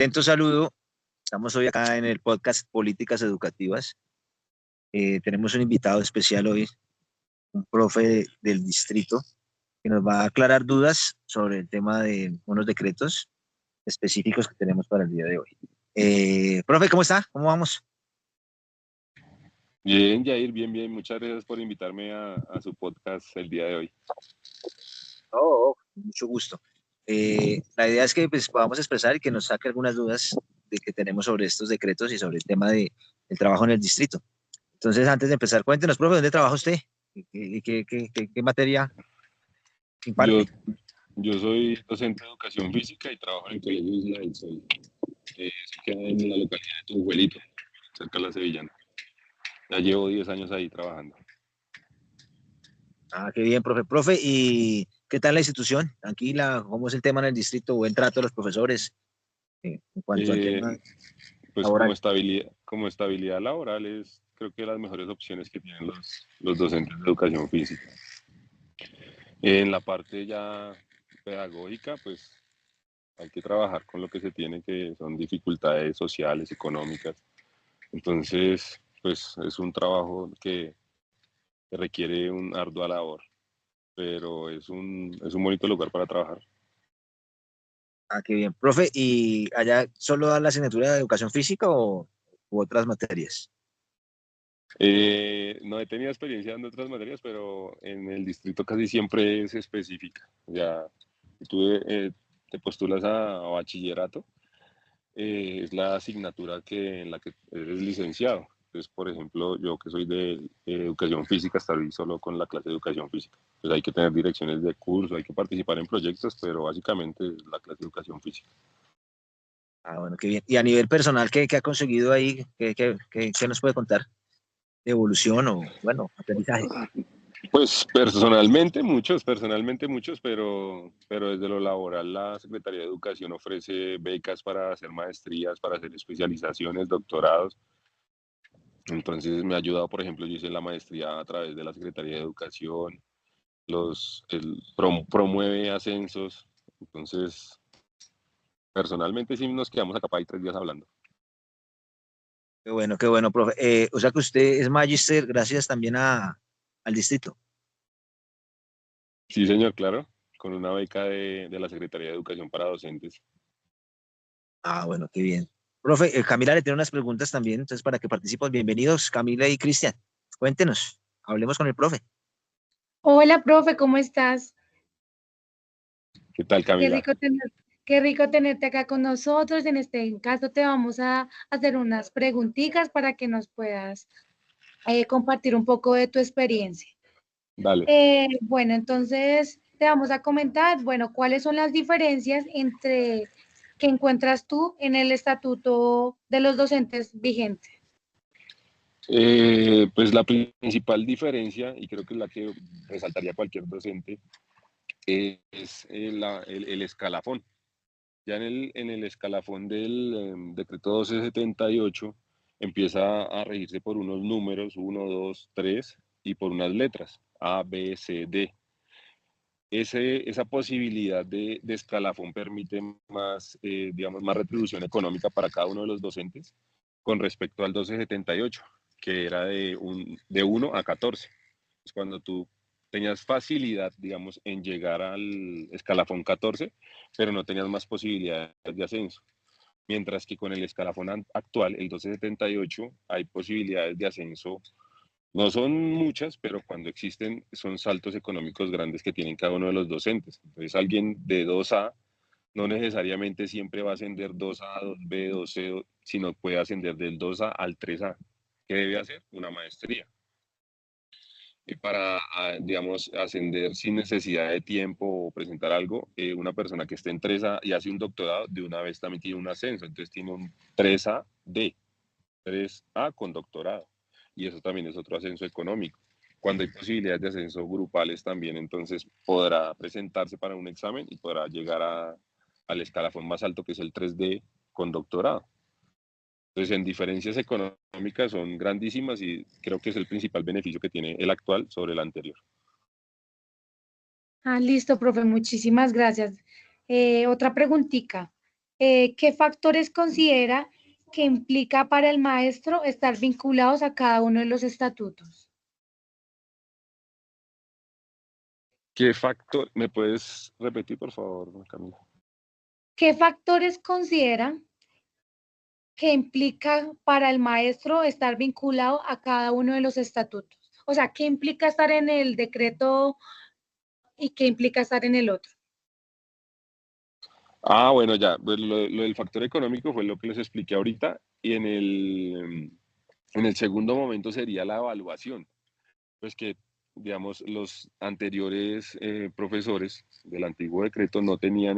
Atento saludo. Estamos hoy acá en el podcast Políticas Educativas. Tenemos un invitado especial hoy, un profe del distrito, que nos va a aclarar dudas sobre el tema de unos decretos específicos que tenemos para el día de hoy. Profe, ¿cómo está? ¿Cómo vamos? Bien, Jair, bien, bien. Muchas gracias por invitarme a su podcast el día de hoy. Mucho gusto. La idea es que pues, podamos expresar y que nos saque algunas dudas de que tenemos sobre estos decretos y sobre el tema del trabajo en el distrito. Entonces, antes de empezar, cuéntenos, profe, ¿dónde trabaja usted? ¿Qué materia Yo, imparte? yo soy docente de educación física y trabajo en el Colegio Isla del Sol. Se queda en la localidad de Tujuelito, cerca de la Sevillana. Ya llevo 10 años ahí trabajando. Ah, qué bien, profe. Profe, ¿y qué tal la institución? Tranquila, ¿cómo es el tema en el distrito? ¿Buen trato de los profesores en cuanto al Eh, tema pues laboral? como estabilidad laboral es creo que las mejores opciones que tienen los docentes de educación física. En la parte ya pedagógica, pues hay que trabajar con lo que se tiene, que son dificultades sociales, económicas. Entonces, pues es un trabajo que requiere un ardua labor, pero es un bonito lugar para trabajar. Ah, qué bien. Profe, ¿y allá solo da la asignatura de educación física o u otras materias? No he tenido experiencia en otras materias, pero en el distrito casi siempre es específica. Ya, si tú te postulas a bachillerato, es la asignatura en la que eres licenciado. Entonces, por ejemplo, yo que soy de educación física, estoy solo con la clase de educación física. Pues hay que tener direcciones de curso, hay que participar en proyectos, pero básicamente es la clase de educación física. Ah, bueno, qué bien. Y a nivel personal, ¿qué ha conseguido ahí? ¿Qué nos puede contar? ¿De evolución o, bueno, aprendizaje? Pues personalmente muchos, pero desde lo laboral la Secretaría de Educación ofrece becas para hacer maestrías, para hacer especializaciones, doctorados. Entonces me ha ayudado, por ejemplo, yo hice la maestría a través de la Secretaría de Educación, promueve ascensos. Entonces, personalmente sí nos quedamos acá para ahí 3 días hablando. Qué bueno, profe. O sea que usted es magíster gracias también al distrito. Sí, señor, claro, con una beca de la Secretaría de Educación para docentes. Ah, bueno, qué bien. Profe, Camila le tiene unas preguntas también, entonces para que participes, bienvenidos Camila y Cristian. Cuéntenos, hablemos con el profe. Hola, profe, ¿cómo estás? ¿Qué tal, Qué Camila? rico tener, qué rico tenerte acá con nosotros. En este caso te vamos a hacer unas preguntitas para que nos puedas compartir un poco de tu experiencia. Dale. Bueno, entonces te vamos a comentar, bueno, cuáles son las diferencias entre que encuentras tú en el estatuto de los docentes vigente. Pues la principal diferencia, y creo que es la que resaltaría cualquier docente, es el escalafón. Ya en el escalafón del decreto 1278 empieza a regirse por unos números, 1, 2, 3, y por unas letras, A, B, C, D. Esa posibilidad de escalafón permite más, digamos, más retribución económica para cada uno de los docentes con respecto al 1278, que era de 1 a 14. Pues cuando tú tenías facilidad, digamos, en llegar al escalafón 14, pero no tenías más posibilidades de ascenso. Mientras que con el escalafón actual, el 1278, hay posibilidades de ascenso. No son muchas, pero cuando existen son saltos económicos grandes que tienen cada uno de los docentes. Entonces, alguien de 2A no necesariamente siempre va a ascender 2A, 2B, 2C, sino puede ascender del 2A al 3A. ¿Qué debe hacer? Una maestría. Y para, digamos, ascender sin necesidad de tiempo o presentar algo, una persona que esté en 3A y hace un doctorado, de una vez también tiene un ascenso. Entonces tiene un 3AD, 3A con doctorado. Y eso también es otro ascenso económico. Cuando hay posibilidades de ascenso grupales también, entonces podrá presentarse para un examen y podrá llegar al escalafón más alto, que es el 3D con doctorado. Entonces, en diferencias económicas son grandísimas y creo que es el principal beneficio que tiene el actual sobre el anterior. Ah, listo, profe, muchísimas gracias. Otra preguntita. ¿qué factores considera que implica para el maestro estar vinculados a cada uno de los estatutos? ¿Qué factor? ¿Me puedes repetir, por favor, Camila? ¿Qué factores considera que implica para el maestro estar vinculado a cada uno de los estatutos? O sea, ¿qué implica estar en el decreto y qué implica estar en el otro? Ah, bueno, ya, pues lo del factor económico fue lo que les expliqué ahorita y en el segundo momento sería la evaluación, pues que, digamos, los anteriores profesores del antiguo decreto no tenían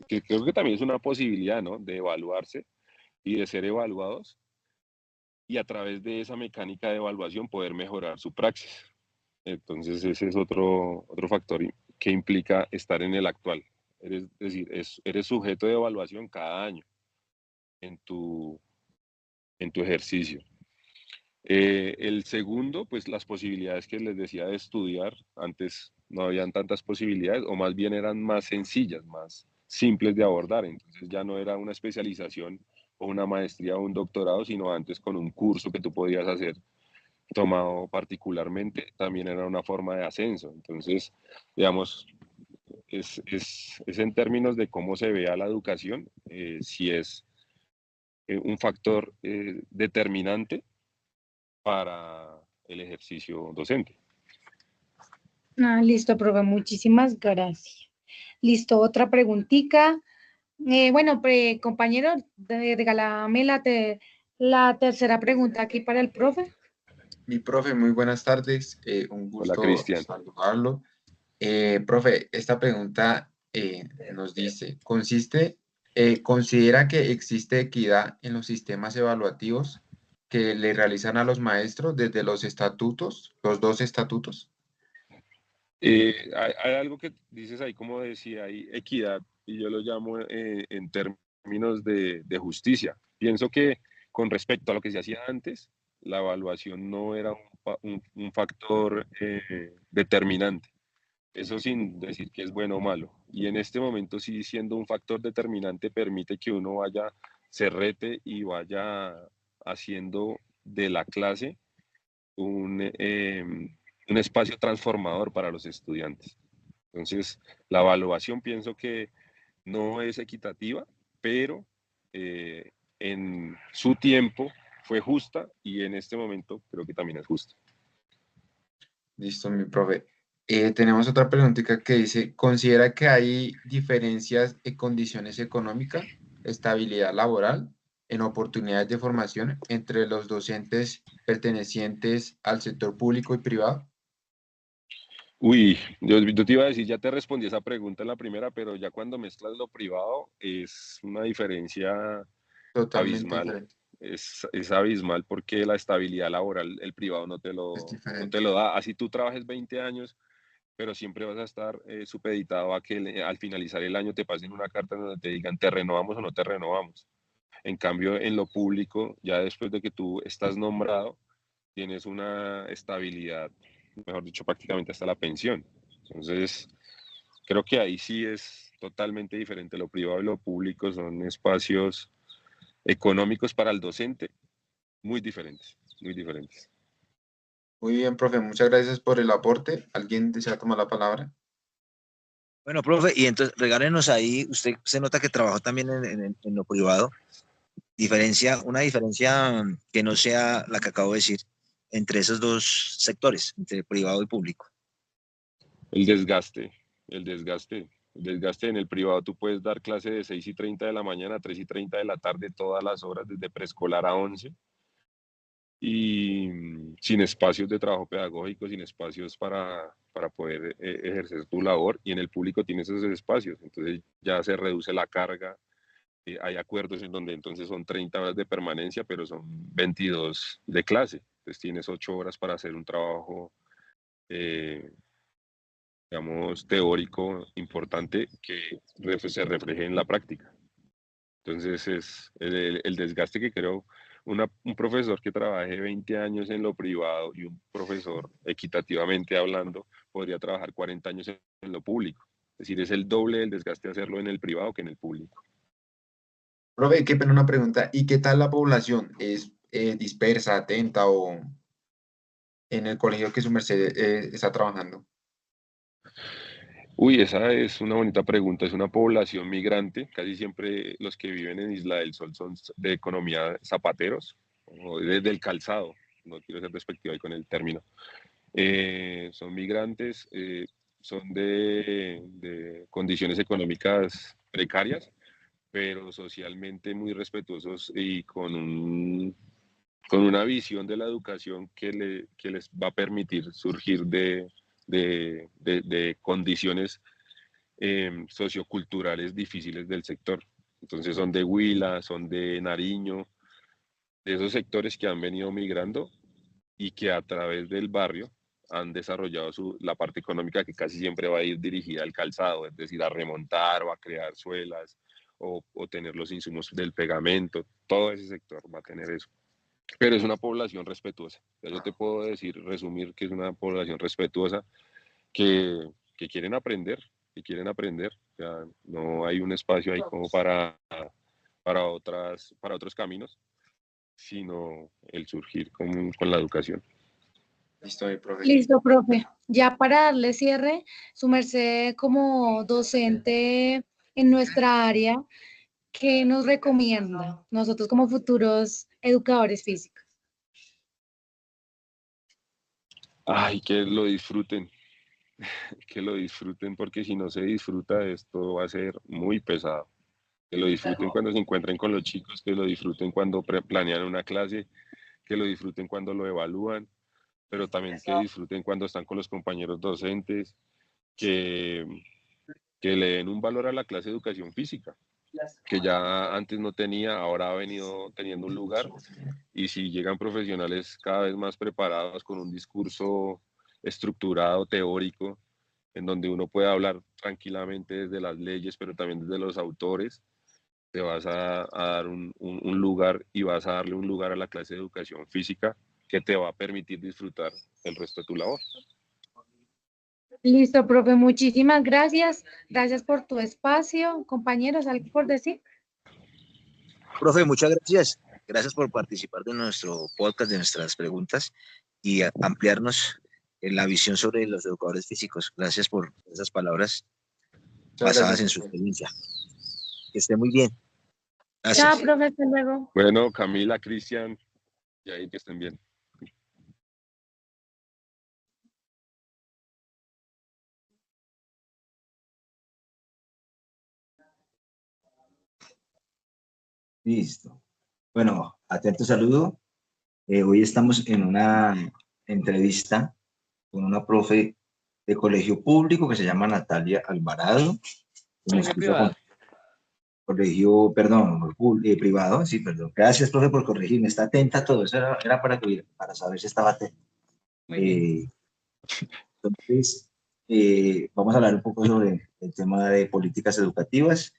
que creo que también es una posibilidad, ¿no? De evaluarse y de ser evaluados y a través de esa mecánica de evaluación poder mejorar su praxis. Entonces ese es otro factor que implica estar en el actual. Es decir, eres sujeto de evaluación cada año en tu ejercicio. El segundo, pues las posibilidades que les decía de estudiar, antes no habían tantas posibilidades, o más bien eran más sencillas, más simples de abordar. Entonces ya no era una especialización o una maestría o un doctorado, sino antes con un curso que tú podías hacer tomado particularmente, también era una forma de ascenso. Entonces, digamos, es en términos de cómo se vea la educación, si es un factor determinante para el ejercicio docente. Ah, listo, profe, muchísimas gracias. Listo, otra preguntita. Bueno, compañero, regálame la tercera pregunta aquí para el profe. Mi profe, muy buenas tardes. Un Hola, gusto Cristian. saludarlo. Profe, esta pregunta nos dice, ¿considera que existe equidad en los sistemas evaluativos que le realizan a los maestros desde los estatutos, los dos estatutos? Hay algo que dices ahí, como decía, hay equidad, y yo lo llamo en términos de justicia. Pienso que con respecto a lo que se hacía antes, la evaluación no era un factor determinante. Eso sin decir que es bueno o malo. Y en este momento sí, siendo un factor determinante, permite que uno vaya, se rete y vaya haciendo de la clase un espacio transformador para los estudiantes. Entonces, la evaluación pienso que no es equitativa, pero en su tiempo fue justa y en este momento creo que también es justa. Listo, mi profe. Tenemos otra preguntita que dice, ¿considera que hay diferencias en condiciones económicas, estabilidad laboral, en oportunidades de formación entre los docentes pertenecientes al sector público y privado? Uy, yo te iba a decir, ya te respondí esa pregunta en la primera, pero ya cuando mezclas lo privado es una diferencia Totalmente abismal. diferente. Es abismal porque la estabilidad laboral, el privado Es no te diferente. lo da. Así tú trabajes 20 años, pero siempre vas a estar supeditado a que al finalizar el año te pasen una carta donde te digan te renovamos o no te renovamos. En cambio, en lo público, ya después de que tú estás nombrado, tienes una estabilidad, mejor dicho, prácticamente hasta la pensión. Entonces, creo que ahí sí es totalmente diferente. Lo privado y lo público son espacios económicos para el docente muy diferentes, muy diferentes. Muy bien, profe, muchas gracias por el aporte. ¿Alguien desea tomar la palabra? Bueno, profe, y entonces regálenos ahí, usted se nota que trabajó también en lo privado, una diferencia que no sea la que acabo de decir entre esos dos sectores, entre privado y público. El desgaste, el desgaste en el privado, tú puedes dar clase de 6:30 de la mañana a 3:30 de la tarde todas las horas, desde preescolar a 11, y sin espacios de trabajo pedagógico, sin espacios para poder ejercer tu labor, y en el público tienes esos espacios, entonces ya se reduce la carga, hay acuerdos en donde entonces son 30 horas de permanencia, pero son 22 de clase, entonces tienes 8 horas para hacer un trabajo, eh, digamos, teórico importante que se refleje en la práctica. Entonces es el desgaste que creo un profesor que trabaje 20 años en lo privado y un profesor equitativamente hablando podría trabajar 40 años en lo público. Es decir, es el doble del desgaste hacerlo en el privado que en el público. Profe, qué pena una pregunta. ¿Y qué tal la población? ¿Es dispersa, atenta o en el colegio que su merced está trabajando? Uy, esa es una bonita pregunta. Es una población migrante. Casi siempre los que viven en Isla del Sol son de economía zapateros o del calzado. No quiero ser despectivo ahí con el término. Son migrantes, son de condiciones económicas precarias, pero socialmente muy respetuosos y con una visión de la educación que les va a permitir surgir de condiciones socioculturales difíciles del sector. Entonces son de Huila, son de Nariño, de esos sectores que han venido migrando y que a través del barrio han desarrollado la parte económica que casi siempre va a ir dirigida al calzado, es decir, a remontar o a crear suelas o tener los insumos del pegamento. Todo ese sector va a tener eso. Pero es una población respetuosa. Yo te puedo decir, resumir que es una población respetuosa que quieren aprender, que quieren aprender. O sea, no hay un espacio ahí como para otros caminos, sino el surgir con la educación. Listo, mi profe. Listo, profe. Ya para darle cierre, su merced como docente en nuestra área, ¿qué nos recomienda nosotros como futuros educadores físicos? Ay, que lo disfruten porque si no se disfruta esto va a ser muy pesado. Que lo disfruten cuando se encuentren con los chicos, que lo disfruten cuando planean una clase, que lo disfruten cuando lo evalúan, pero también que disfruten cuando están con los compañeros docentes, que, que le den un valor a la clase de educación física, que ya antes no tenía, ahora ha venido teniendo un lugar, y si llegan profesionales cada vez más preparados con un discurso estructurado, teórico, en donde uno puede hablar tranquilamente desde las leyes, pero también desde los autores, te vas a dar un lugar y vas a darle un lugar a la clase de educación física que te va a permitir disfrutar el resto de tu labor. Listo, profe. Muchísimas gracias. Gracias por tu espacio. Compañeros, ¿algo por decir? Profe, muchas gracias. Gracias por participar de nuestro podcast, de nuestras preguntas y ampliarnos en la visión sobre los educadores físicos. Gracias por esas palabras Muchas basadas gracias, en su profe. experiencia. Que esté muy bien. Chao, Gracias. profe. Hasta luego. Bueno, Camila, Cristian, y ahí que estén bien. Listo. Bueno, atento saludo. Hoy estamos en una entrevista con una profe de colegio público que se llama Natalia Alvarado. Colegio privado. Colegio, perdón, privado, sí, perdón. Gracias, profe, por corregirme. Está atenta a todo. Eso era para saber si estaba atenta. Muy bien. Entonces, vamos a hablar un poco sobre el tema de políticas educativas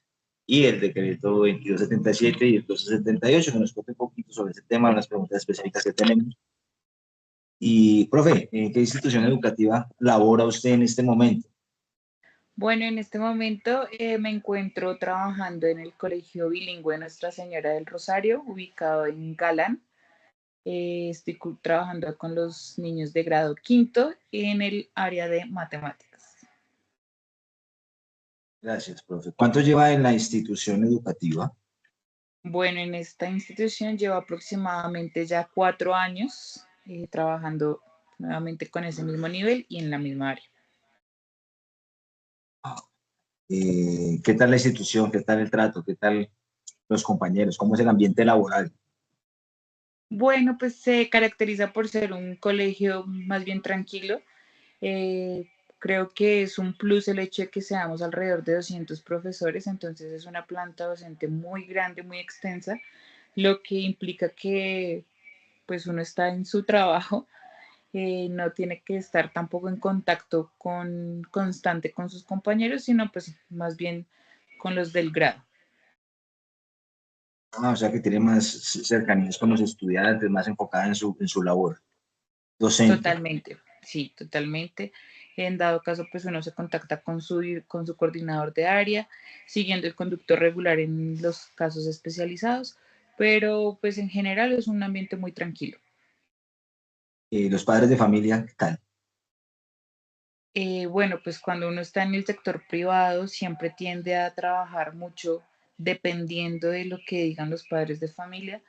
y el decreto 2277 y el 1278, que nos cuente un poquito sobre ese tema, unas preguntas específicas que tenemos. Y, profe, ¿en qué institución educativa labora usted en este momento? Bueno, en este momento me encuentro trabajando en el Colegio Bilingüe Nuestra Señora del Rosario, ubicado en Galán. Estoy trabajando con los niños de grado quinto en el área de matemáticas. Gracias, profe. ¿Cuánto lleva en la institución educativa? Bueno, en esta institución llevo aproximadamente ya 4 años trabajando nuevamente con ese mismo nivel y en la misma área. ¿Qué tal la institución? ¿Qué tal el trato? ¿Qué tal los compañeros? ¿Cómo es el ambiente laboral? Bueno, pues se caracteriza por ser un colegio más bien tranquilo. Creo que es un plus el hecho de que seamos alrededor de 200 profesores, entonces es una planta docente muy grande, muy extensa, lo que implica que pues uno está en su trabajo, no tiene que estar tampoco en contacto constante con sus compañeros, sino pues más bien con los del grado. O sea que tiene más cercanías con los estudiantes, más enfocada en su labor docente. Totalmente, sí, totalmente. En dado caso, pues uno se contacta con su coordinador de área, siguiendo el conducto regular en los casos especializados, pero pues en general es un ambiente muy tranquilo. Los padres de familia, ¿qué tal? Bueno, pues cuando uno está en el sector privado siempre tiende a trabajar mucho dependiendo de lo que digan los padres de familia.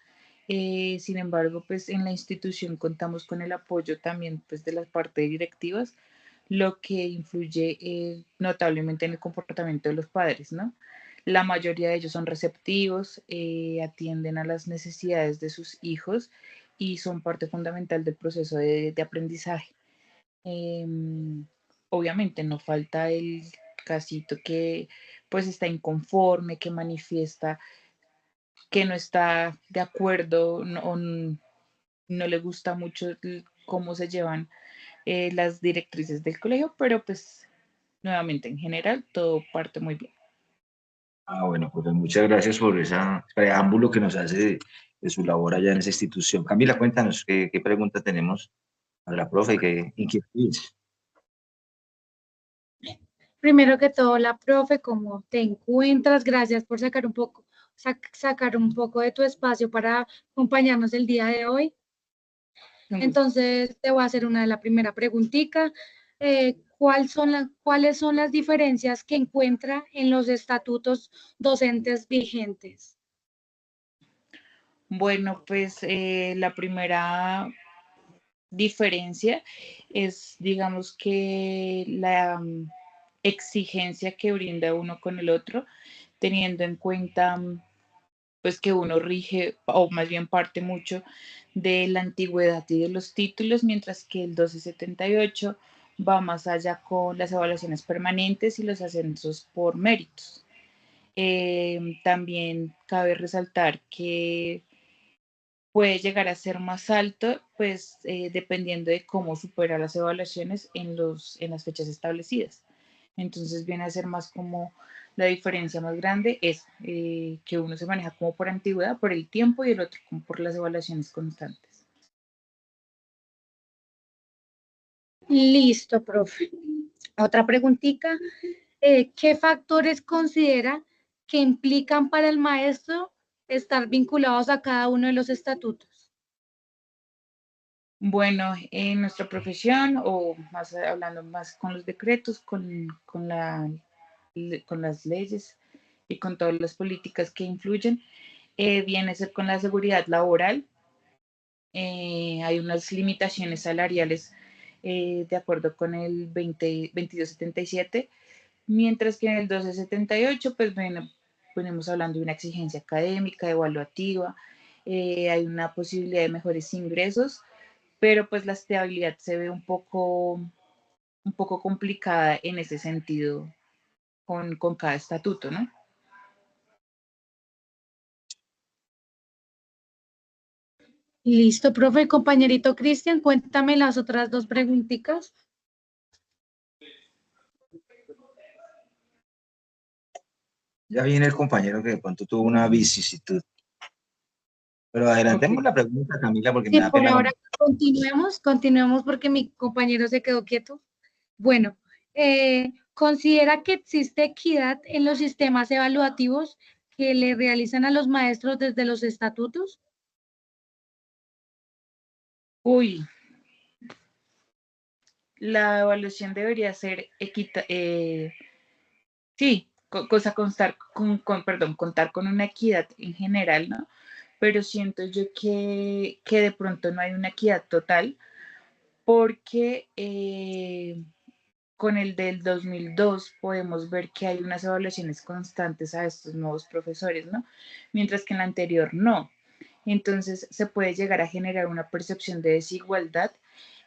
Sin embargo, pues en la institución contamos con el apoyo también pues de las partes directivas, lo que influye notablemente en el comportamiento de los padres, ¿no? La mayoría de ellos son receptivos, atienden a las necesidades de sus hijos y son parte fundamental del proceso de aprendizaje. Em, Obviamente no falta el casito que pues está inconforme, que manifiesta que no está de acuerdo o no le gusta mucho cómo se llevan las directrices del colegio, pero pues nuevamente en general todo parte muy bien. Bueno, pues muchas gracias por ese preámbulo que nos hace de su labor allá en esa institución. Camila, cuéntanos qué pregunta tenemos a la profe, qué inquietudes. Primero que todo, la profe, ¿cómo te encuentras? Gracias por sacar sacar un poco de tu espacio para acompañarnos el día de hoy. Entonces, te voy a hacer una de la primera preguntita. ¿Cuáles son las diferencias que encuentra en los estatutos docentes vigentes? Bueno, pues la primera diferencia es, digamos que la exigencia que brinda uno con el otro, teniendo en cuenta pues que uno rige o más bien parte mucho de la antigüedad y de los títulos, mientras que el 1278 va más allá con las evaluaciones permanentes y los ascensos por méritos. También cabe resaltar que puede llegar a ser más alto, pues dependiendo de cómo supera las evaluaciones en las fechas establecidas. Entonces viene a ser más como la diferencia más grande es que uno se maneja como por antigüedad, por el tiempo, y el otro como por las evaluaciones constantes. Listo, profe. Otra preguntita. ¿Qué factores considera que implican para el maestro estar vinculados a cada uno de los estatutos? Bueno, en nuestra profesión, o más hablando más con los decretos, con las leyes y con todas las políticas que influyen, viene a ser con la seguridad laboral. Hay unas limitaciones salariales de acuerdo con el 2277, mientras que en el 1278 pues venimos hablando de una exigencia académica, evaluativa, hay una posibilidad de mejores ingresos, pero pues la estabilidad se ve un poco complicada en ese sentido con cada estatuto, ¿no? Listo, profe. Compañerito Cristian, cuéntame las otras dos preguntitas. Ya viene el compañero que de pronto tuvo una vicisitud. Pero adelantemos la pregunta, Camila, porque me Sí, da por pena. ahora continuemos porque mi compañero se quedó quieto. Bueno, ¿considera que existe equidad en los sistemas evaluativos que le realizan a los maestros desde los estatutos? Uy, la evaluación debería ser sí, cosa contar con una equidad en general, ¿no? Pero siento yo que de pronto no hay una equidad total porque con el del 2002 podemos ver que hay unas evaluaciones constantes a estos nuevos profesores, ¿no? Mientras que en la anterior no. Entonces se puede llegar a generar una percepción de desigualdad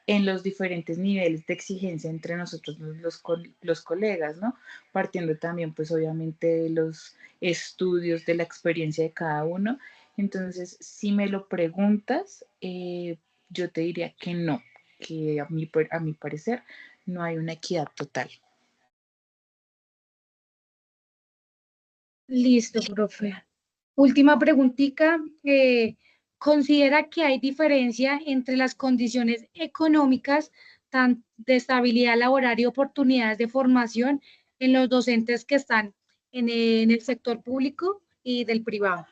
en los diferentes niveles de exigencia entre nosotros los colegas, ¿no? Partiendo también, pues obviamente, de los estudios, de la experiencia de cada uno. Entonces, si me lo preguntas, yo te diría que no, que a mi parecer no hay una equidad total. Listo, profe. Última preguntita. ¿Considera que hay diferencia entre las condiciones económicas de estabilidad laboral y oportunidades de formación en los docentes que están en el sector público y del privado.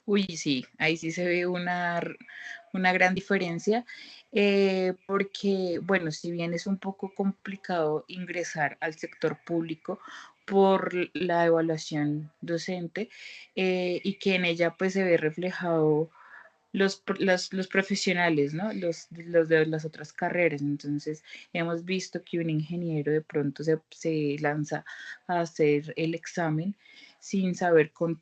Uy, sí, ahí sí se ve una gran diferencia, porque, bueno, si bien es un poco complicado ingresar al sector público por la evaluación docente, y que en ella pues se ve reflejado los profesionales, ¿no? Los de las otras carreras. Entonces, hemos visto que un ingeniero de pronto se lanza a hacer el examen sin saber con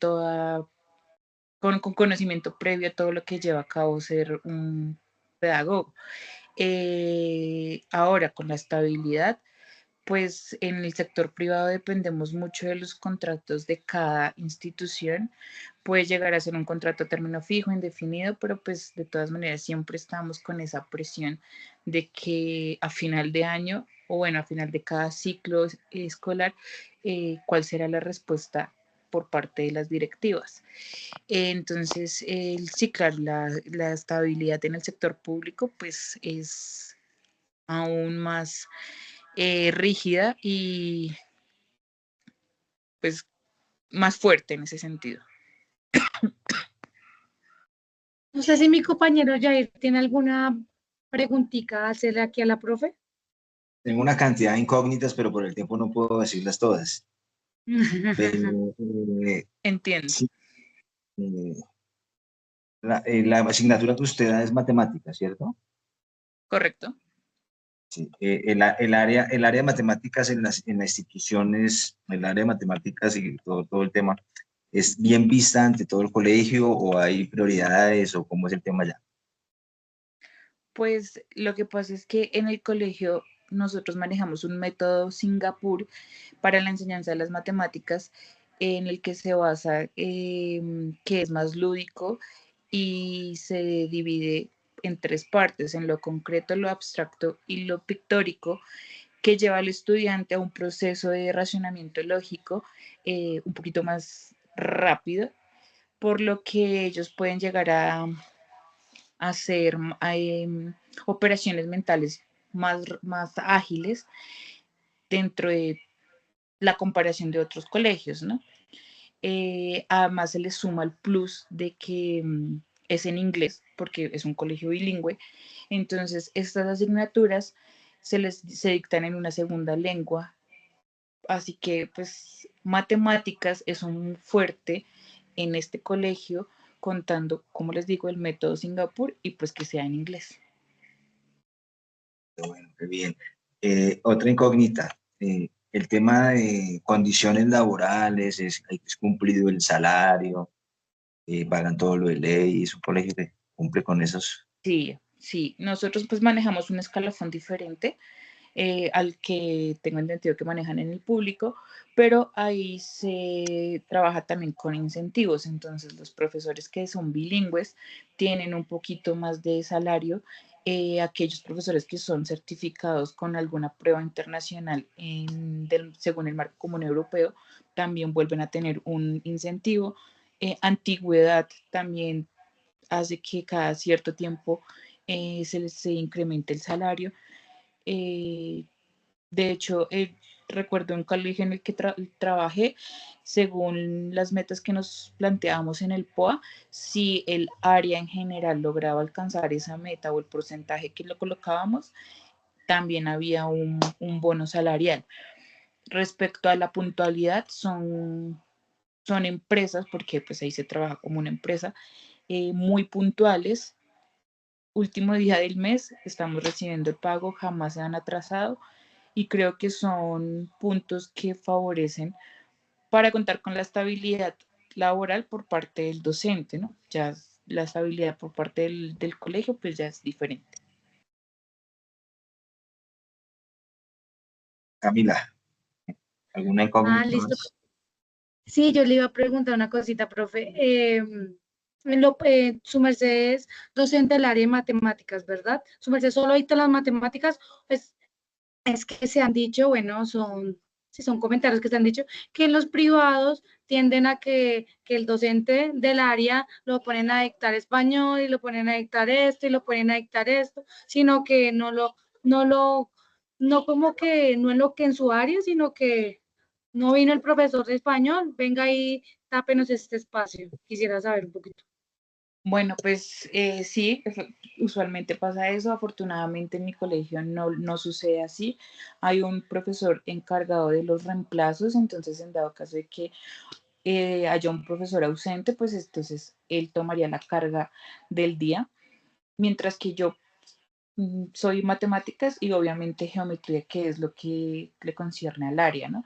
conocimiento previo a todo lo que lleva a cabo ser un pedagogo. Ahora, con la estabilidad, pues en el sector privado dependemos mucho de los contratos de cada institución. Puede llegar a ser un contrato a término fijo, indefinido, pero pues de todas maneras siempre estamos con esa presión de que a final de año, o bueno, a final de cada ciclo escolar, cuál será la respuesta por parte de las directivas. Entonces, sí, claro, la estabilidad en el sector público pues es aún más rígida y pues más fuerte en ese sentido. No sé si mi compañero Jair tiene alguna preguntita a hacerle aquí a la profe. Tengo una cantidad de incógnitas, pero por el tiempo no puedo decirlas todas. Pero, Entiendo. sí, eh, la asignatura que usted da es matemática, ¿cierto? Correcto. Sí. El área de matemáticas en la institución el área de matemáticas y todo el tema, ¿es bien vista ante todo el colegio o hay prioridades o cómo es el tema ya? Pues lo que pasa es que en el colegio nosotros manejamos un método Singapur para la enseñanza de las matemáticas, en el que se basa, que es más lúdico y se divide en tres partes: en lo concreto, lo abstracto y lo pictórico, que lleva al estudiante a un proceso de racionamiento lógico un poquito más rápido, por lo que ellos pueden llegar a hacer operaciones mentales más ágiles dentro de la comparación de otros colegios, ¿no? Además se le suma el plus de que es en inglés, porque es un colegio bilingüe. Entonces, estas asignaturas se dictan en una segunda lengua, así que pues matemáticas es un fuerte en este colegio, contando, como les digo, el método Singapur y pues que sea en inglés. Bueno, qué bien. Otra incógnita, el tema de condiciones laborales, es cumplido el salario, pagan todo lo de ley, es un colegio que cumple con esos. Sí, sí, nosotros pues manejamos un escalafón diferente al que tengo entendido que manejan en el público, pero ahí se trabaja también con incentivos. Entonces, los profesores que son bilingües tienen un poquito más de salario. Aquellos profesores que son certificados con alguna prueba internacional según el marco común europeo también vuelven a tener un incentivo. Antigüedad también hace que cada cierto tiempo se incremente el salario. Eh, de hecho, recuerdo un colegio en el que trabajé, según las metas que nos planteábamos en el POA, si el área en general lograba alcanzar esa meta o el porcentaje que lo colocábamos, también había un bono salarial. Respecto a la puntualidad, son empresas, porque pues ahí se trabaja como una empresa, muy puntuales. Último día del mes, estamos recibiendo el pago, jamás se han atrasado, y creo que son puntos que favorecen para contar con la estabilidad laboral por parte del docente, ¿no? Ya la estabilidad por parte del colegio, pues ya es diferente. Camila, ¿alguna incógnita Listo. más? Sí, yo le iba a preguntar una cosita, profe. Su merced es docente del área de matemáticas, ¿verdad? Su merced solo dicta las matemáticas, pues es que se han dicho, bueno, si son comentarios que se han dicho, que en los privados tienden a que el docente del área lo ponen a dictar español y lo ponen a dictar esto y lo ponen a dictar esto, sino que no no como que, no en lo que en su área, sino que no vino el profesor de español, venga y tápenos este espacio. Quisiera saber un poquito. Bueno, pues sí, usualmente pasa eso. Afortunadamente en mi colegio no sucede así. Hay un profesor encargado de los reemplazos, entonces en dado caso de que haya un profesor ausente, pues entonces él tomaría la carga del día, mientras que yo soy matemáticas y obviamente geometría, que es lo que le concierne al área, ¿no?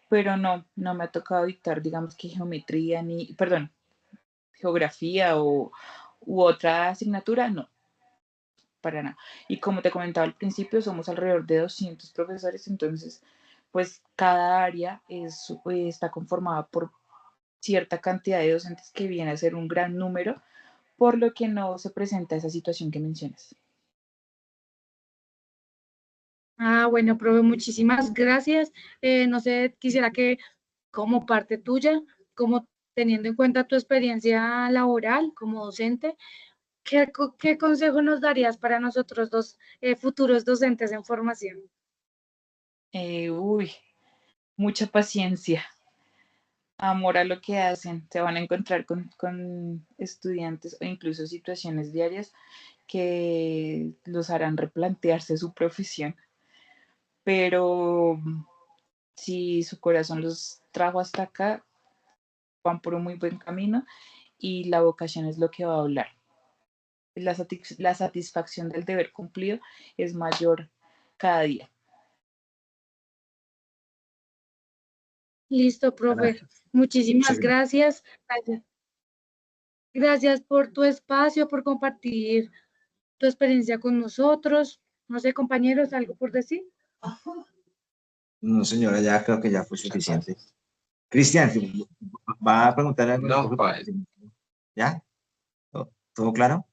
Pero no me ha tocado dictar, digamos que geometría perdón, geografía u otra asignatura, no, para nada. Y como te comentaba al principio, somos alrededor de 200 profesores, entonces, pues cada área está conformada por cierta cantidad de docentes que viene a ser un gran número, por lo que no se presenta esa situación que mencionas. Bueno, profe, muchísimas gracias. No sé, quisiera que como parte tuya, como teniendo en cuenta tu experiencia laboral como docente, ¿qué consejo nos darías para nosotros dos futuros docentes en formación? Mucha paciencia, amor a lo que hacen. Se van a encontrar con estudiantes o incluso situaciones diarias que los harán replantearse su profesión. Pero si su corazón los trajo hasta acá, van por un muy buen camino y la vocación es lo que va a hablar. La satisfacción del deber cumplido es mayor cada día. Listo, profe. Muchísimas gracias. Gracias por tu espacio, por compartir tu experiencia con nosotros. No sé, compañeros, ¿algo por decir? No, señora, ya creo que ya fue suficiente. Cristian, ¿va a preguntar algo? No, ¿Ya? ¿Todo claro?